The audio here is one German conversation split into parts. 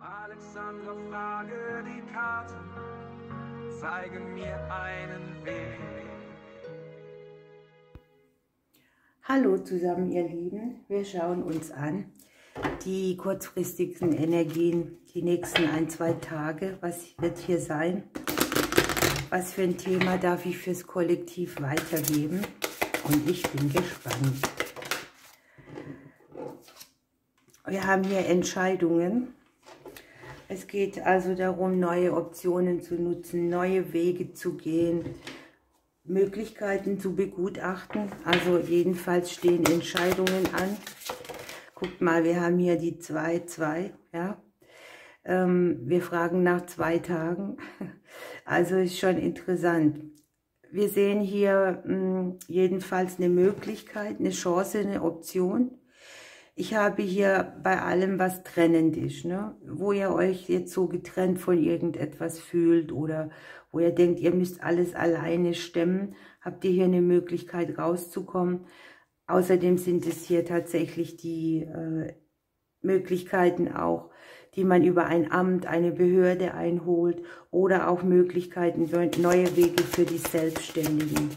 Alexandra, frage die Karten, zeige mir einen Weg. Hallo zusammen, ihr Lieben. Wir schauen uns an die kurzfristigen Energien, die nächsten 1-2 Tage. Was wird hier sein? Was für ein Thema darf ich fürs Kollektiv weitergeben? Und ich bin gespannt. Wir haben hier Entscheidungen. Es geht also darum, neue Optionen zu nutzen, neue Wege zu gehen, Möglichkeiten zu begutachten. Also jedenfalls stehen Entscheidungen an. Guckt mal, wir haben hier die 2-2, ja. Wir fragen nach 2 Tagen. Also ist schon interessant. Wir sehen hier jedenfalls eine Möglichkeit, eine Chance, eine Option. Ich habe hier bei allem, was trennend ist, ne? Wo ihr euch jetzt so getrennt von irgendetwas fühlt oder wo ihr denkt, ihr müsst alles alleine stemmen, habt ihr hier eine Möglichkeit rauszukommen. Außerdem sind es hier tatsächlich die Möglichkeiten auch, die man über ein Amt, eine Behörde einholt oder auch Möglichkeiten, neue Wege für die Selbstständigen.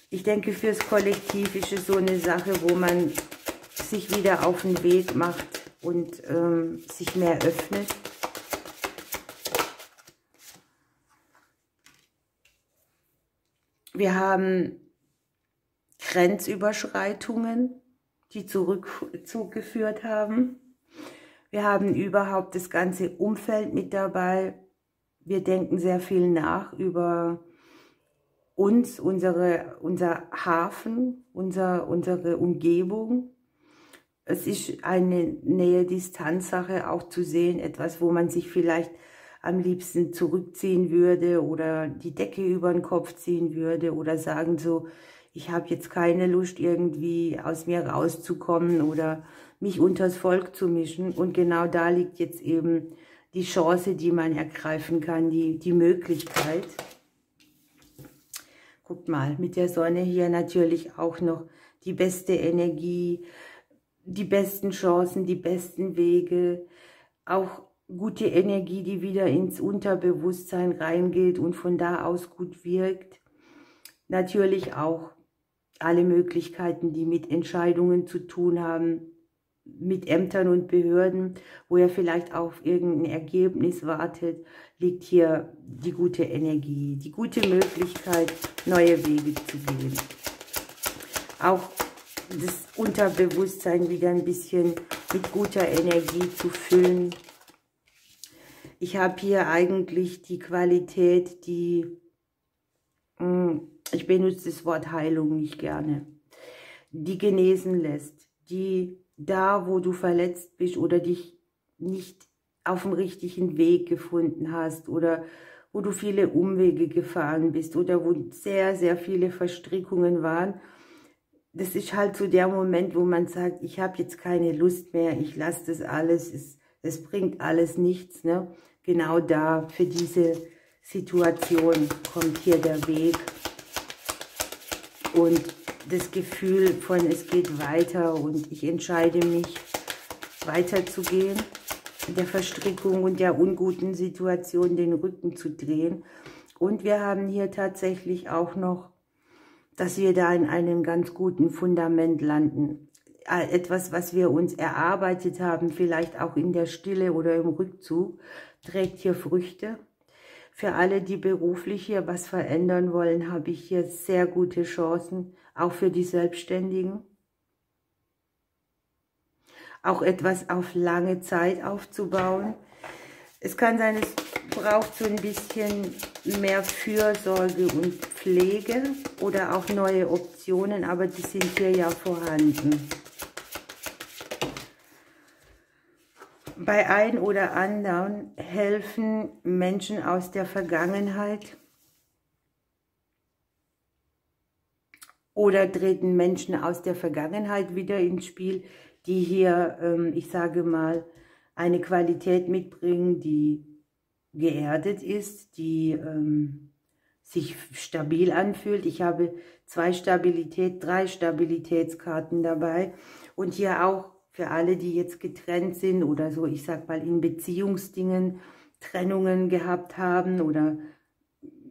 Ich denke, fürs Kollektiv ist es so eine Sache, wo man sich wieder auf den Weg macht und sich mehr öffnet. Wir haben Grenzüberschreitungen, die zugeführt haben. Wir haben überhaupt das ganze Umfeld mit dabei. Wir denken sehr viel nach über uns, unser Hafen, unsere Umgebung. Es ist eine Nähe-Distanz-Sache auch zu sehen, etwas, wo man sich vielleicht am liebsten zurückziehen würde oder die Decke über den Kopf ziehen würde oder sagen so, ich habe jetzt keine Lust, irgendwie aus mir rauszukommen oder mich unters Volk zu mischen. Und genau da liegt jetzt eben die Chance, die man ergreifen kann, die Möglichkeit. Guckt mal, mit der Sonne hier natürlich auch noch die beste Energie, die besten Chancen, die besten Wege, auch gute Energie, die wieder ins Unterbewusstsein reingeht und von da aus gut wirkt. Natürlich auch alle Möglichkeiten, die mit Entscheidungen zu tun haben, mit Ämtern und Behörden, wo ihr vielleicht auf irgendein Ergebnis wartet, liegt hier die gute Energie, die gute Möglichkeit, neue Wege zu gehen. Auch das Unterbewusstsein wieder ein bisschen mit guter Energie zu füllen. Ich habe hier eigentlich die Qualität, ich benutze das Wort Heilung nicht gerne, die genesen lässt, die da, wo du verletzt bist oder dich nicht auf dem richtigen Weg gefunden hast oder wo du viele Umwege gefahren bist oder wo sehr, sehr viele Verstrickungen waren, das ist halt so der Moment, wo man sagt, ich habe jetzt keine Lust mehr, ich lasse das alles, es bringt alles nichts, ne? Genau da, für diese Situation kommt hier der Weg und das Gefühl von, es geht weiter und ich entscheide mich, weiterzugehen, der Verstrickung und der unguten Situation den Rücken zu drehen. Und wir haben hier tatsächlich auch noch, dass wir da in einem ganz guten Fundament landen. Etwas, was wir uns erarbeitet haben, vielleicht auch in der Stille oder im Rückzug, trägt hier Früchte. Für alle, die beruflich hier was verändern wollen, habe ich hier sehr gute Chancen, auch für die Selbstständigen. Auch etwas auf lange Zeit aufzubauen. Es kann sein, es braucht so ein bisschen mehr Fürsorge und Pflege oder auch neue Optionen, aber die sind hier ja vorhanden. Bei ein oder anderen helfen Menschen aus der Vergangenheit oder treten Menschen aus der Vergangenheit wieder ins Spiel, die hier, ich sage mal, eine Qualität mitbringen, die geerdet ist, die sich stabil anfühlt. Ich habe 3 Stabilitätskarten dabei und hier auch für alle, die jetzt getrennt sind oder so, ich sag mal, in Beziehungsdingen Trennungen gehabt haben oder,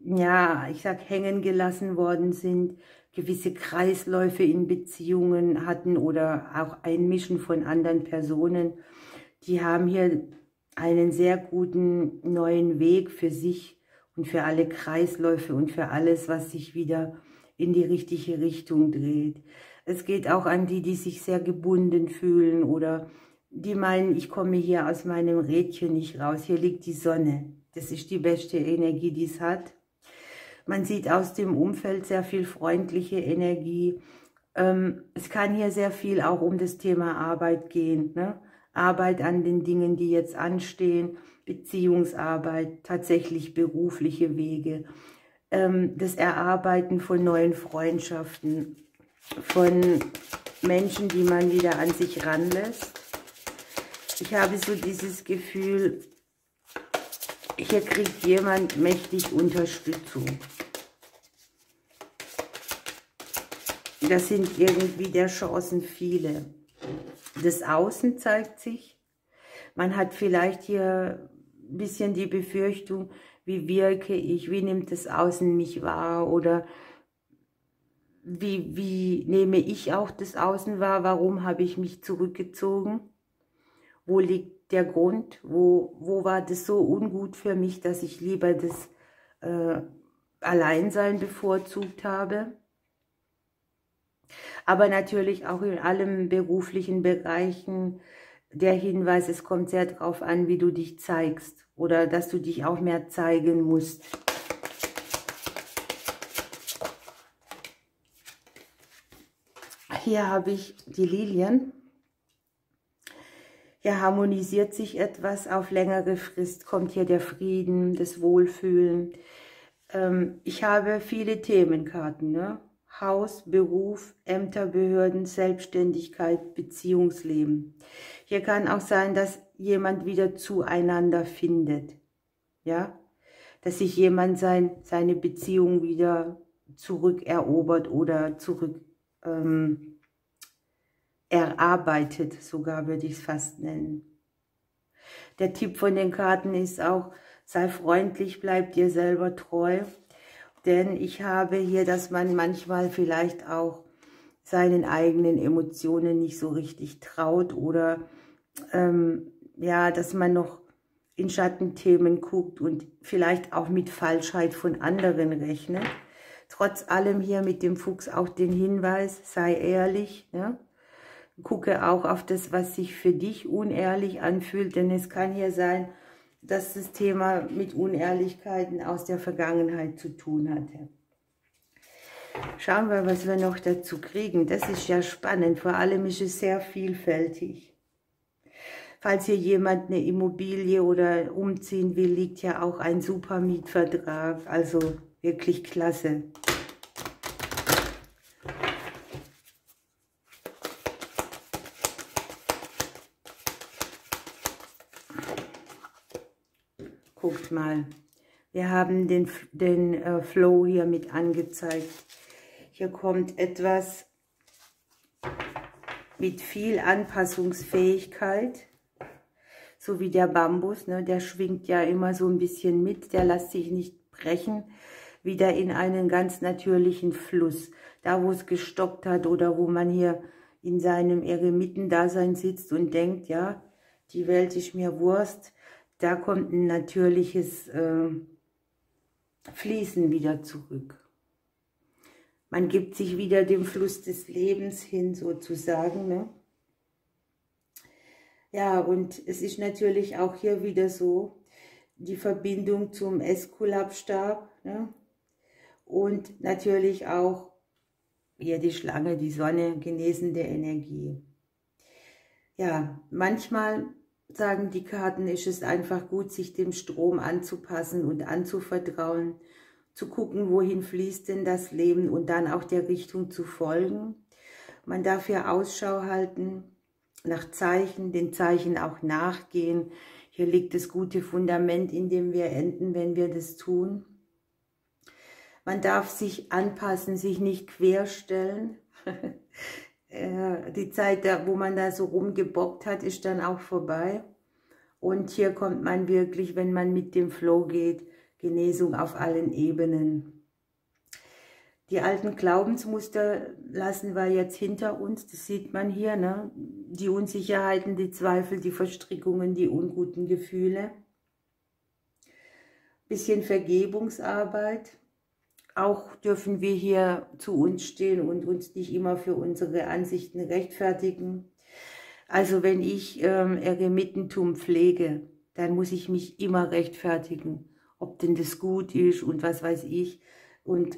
ja, ich sag, hängen gelassen worden sind, gewisse Kreisläufe in Beziehungen hatten oder auch Einmischen von anderen Personen, die haben hier einen sehr guten neuen Weg für sich und für alle Kreisläufe und für alles, was sich wieder in die richtige Richtung dreht. Es geht auch an die, die sich sehr gebunden fühlen oder die meinen, ich komme hier aus meinem Rädchen nicht raus. Hier liegt die Sonne. Das ist die beste Energie, die es hat. Man sieht aus dem Umfeld sehr viel freundliche Energie. Es kann hier sehr viel auch um das Thema Arbeit gehen, ne? Arbeit an den Dingen, die jetzt anstehen, Beziehungsarbeit, tatsächlich berufliche Wege, das Erarbeiten von neuen Freundschaften, von Menschen, die man wieder an sich ranlässt. Ich habe so dieses Gefühl, hier kriegt jemand mächtig Unterstützung. Das sind irgendwie der Chancen viele. Das Außen zeigt sich. Man hat vielleicht hier ein bisschen die Befürchtung, wie wirke ich, wie nimmt das Außen mich wahr oder wie nehme ich auch das Außen wahr, warum habe ich mich zurückgezogen, wo liegt der Grund, wo war das so ungut für mich, dass ich lieber das Alleinsein bevorzugt habe. Aber natürlich auch in allen beruflichen Bereichen der Hinweis, es kommt sehr darauf an, wie du dich zeigst oder dass du dich auch mehr zeigen musst. Hier habe ich die Lilien. Hier harmonisiert sich etwas auf längere Frist, kommt hier der Frieden, das Wohlfühlen. Ich habe viele Themenkarten, ne? Haus, Beruf, Ämter, Behörden, Selbstständigkeit, Beziehungsleben. Hier kann auch sein, dass jemand wieder zueinander findet, ja, dass sich jemand seine Beziehung wieder zurückerobert oder zurück erarbeitet, sogar würde ich es fast nennen. Der Tipp von den Karten ist auch, sei freundlich, bleib dir selber treu. Denn ich habe hier, dass man manchmal vielleicht auch seinen eigenen Emotionen nicht so richtig traut oder ja, dass man noch in Schattenthemen guckt und vielleicht auch mit Falschheit von anderen rechnet. Trotz allem hier mit dem Fuchs auch den Hinweis, sei ehrlich, ne? Gucke auch auf das, was sich für dich unehrlich anfühlt, denn es kann hier sein, dass das Thema mit Unehrlichkeiten aus der Vergangenheit zu tun hatte. Schauen wir, was wir noch dazu kriegen. Das ist ja spannend, vor allem ist es sehr vielfältig. Falls hier jemand eine Immobilie oder umziehen will, liegt ja auch ein super Mietvertrag, also wirklich klasse. Guckt mal, wir haben den Flow hier mit angezeigt. Hier kommt etwas mit viel Anpassungsfähigkeit, so wie der Bambus, ne? Der schwingt ja immer so ein bisschen mit, der lässt sich nicht brechen, wieder in einen ganz natürlichen Fluss. Da, wo es gestockt hat oder wo man hier in seinem Eremitendasein sitzt und denkt, ja, die Welt ist mir Wurst, da kommt ein natürliches Fließen wieder zurück. Man gibt sich wieder dem Fluss des Lebens hin, sozusagen, ne? Ja, und es ist natürlich auch hier wieder so, die Verbindung zum Äskulapstab, ne? Und natürlich auch hier die Schlange, die Sonne, genesende Energie. Ja, manchmal sagen die Karten, ist es einfach gut, sich dem Strom anzupassen und anzuvertrauen, zu gucken, wohin fließt denn das Leben und dann auch der Richtung zu folgen. Man darf hier Ausschau halten nach Zeichen, den Zeichen auch nachgehen. Hier liegt das gute Fundament, in dem wir enden, wenn wir das tun. Man darf sich anpassen, sich nicht querstellen. Die Zeit, wo man da so rumgebockt hat, ist dann auch vorbei. Und hier kommt man wirklich, wenn man mit dem Flow geht, Genesung auf allen Ebenen. Die alten Glaubensmuster lassen wir jetzt hinter uns, das sieht man hier, ne? Die Unsicherheiten, die Zweifel, die Verstrickungen, die unguten Gefühle. Bisschen Vergebungsarbeit. Auch dürfen wir hier zu uns stehen und uns nicht immer für unsere Ansichten rechtfertigen. Also wenn ich Eremitentum pflege, dann muss ich mich immer rechtfertigen, ob denn das gut ist und was weiß ich. Und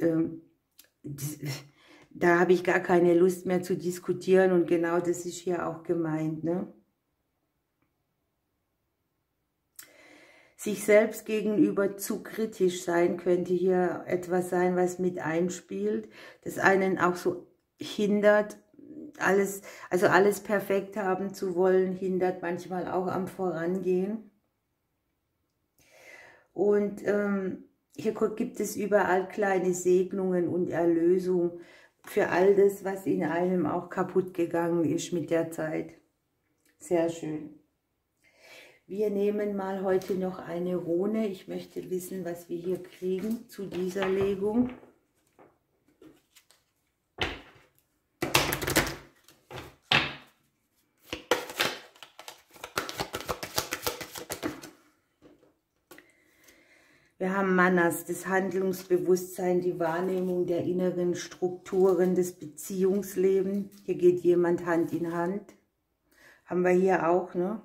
da habe ich gar keine Lust mehr zu diskutieren und genau das ist hier auch gemeint, ne? Sich selbst gegenüber zu kritisch sein, könnte hier etwas sein, was mit einspielt, das einen auch so hindert, alles perfekt haben zu wollen, hindert manchmal auch am Vorangehen. Und hier gibt es überall kleine Segnungen und Erlösung für all das, was in einem auch kaputt gegangen ist mit der Zeit. Sehr schön. Wir nehmen mal heute noch eine Rune. Ich möchte wissen, was wir hier kriegen zu dieser Legung. Wir haben Manas, das Handlungsbewusstsein, die Wahrnehmung der inneren Strukturen, das Beziehungsleben. Hier geht jemand Hand in Hand. Haben wir hier auch, ne?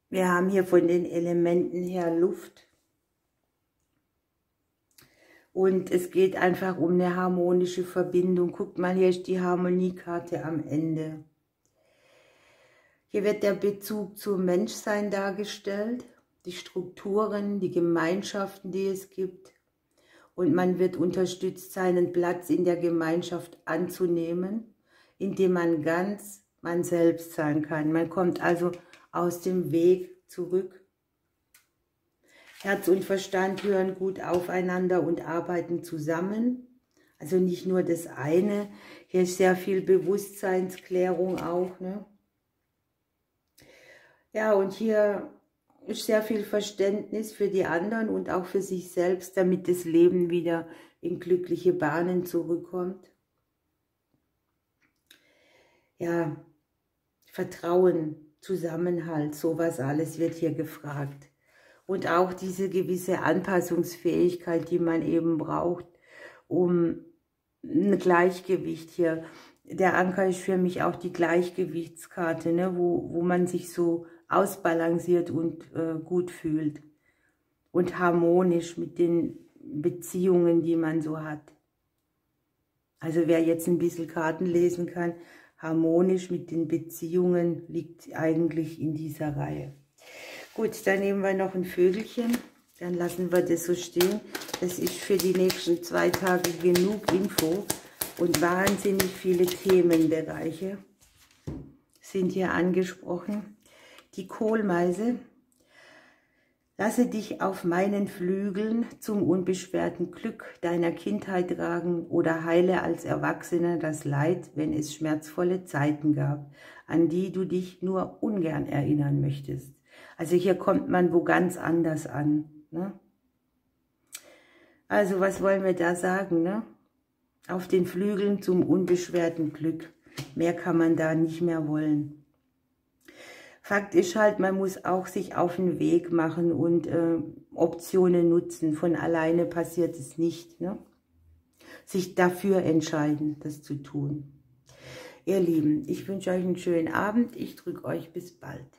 Wir haben hier von den Elementen her Luft. Und es geht einfach um eine harmonische Verbindung. Guckt mal, hier ist die Harmoniekarte am Ende. Hier wird der Bezug zum Menschsein dargestellt, die Strukturen, die Gemeinschaften, die es gibt. Und man wird unterstützt, seinen Platz in der Gemeinschaft anzunehmen, indem man ganz man selbst sein kann. Man kommt also aus dem Weg zurück. Herz und Verstand hören gut aufeinander und arbeiten zusammen. Also nicht nur das eine. Hier ist sehr viel Bewusstseinsklärung auch, ne? Ja, und hier ist sehr viel Verständnis für die anderen und auch für sich selbst, damit das Leben wieder in glückliche Bahnen zurückkommt. Ja, Vertrauen, Zusammenhalt, sowas alles wird hier gefragt. Und auch diese gewisse Anpassungsfähigkeit, die man eben braucht, um ein Gleichgewicht hier. Der Anker ist für mich auch die Gleichgewichtskarte, ne, wo man sich so ausbalanciert und gut fühlt. Und harmonisch mit den Beziehungen, die man so hat. Also wer jetzt ein bisschen Karten lesen kann, harmonisch mit den Beziehungen liegt eigentlich in dieser Reihe. Gut, dann nehmen wir noch ein Vögelchen, dann lassen wir das so stehen. Das ist für die nächsten 2 Tage genug Info und wahnsinnig viele Themenbereiche sind hier angesprochen. Die Kohlmeise. Lasse dich auf meinen Flügeln zum unbeschwerten Glück deiner Kindheit tragen oder heile als Erwachsener das Leid, wenn es schmerzvolle Zeiten gab, an die du dich nur ungern erinnern möchtest. Also hier kommt man wo ganz anders an, ne? Also was wollen wir da sagen, ne? Auf den Flügeln zum unbeschwerten Glück. Mehr kann man da nicht mehr wollen. Fakt ist halt, man muss auch sich auf den Weg machen und Optionen nutzen. Von alleine passiert es nicht, ne? Sich dafür entscheiden, das zu tun. Ihr Lieben, ich wünsche euch einen schönen Abend. Ich drücke euch bis bald.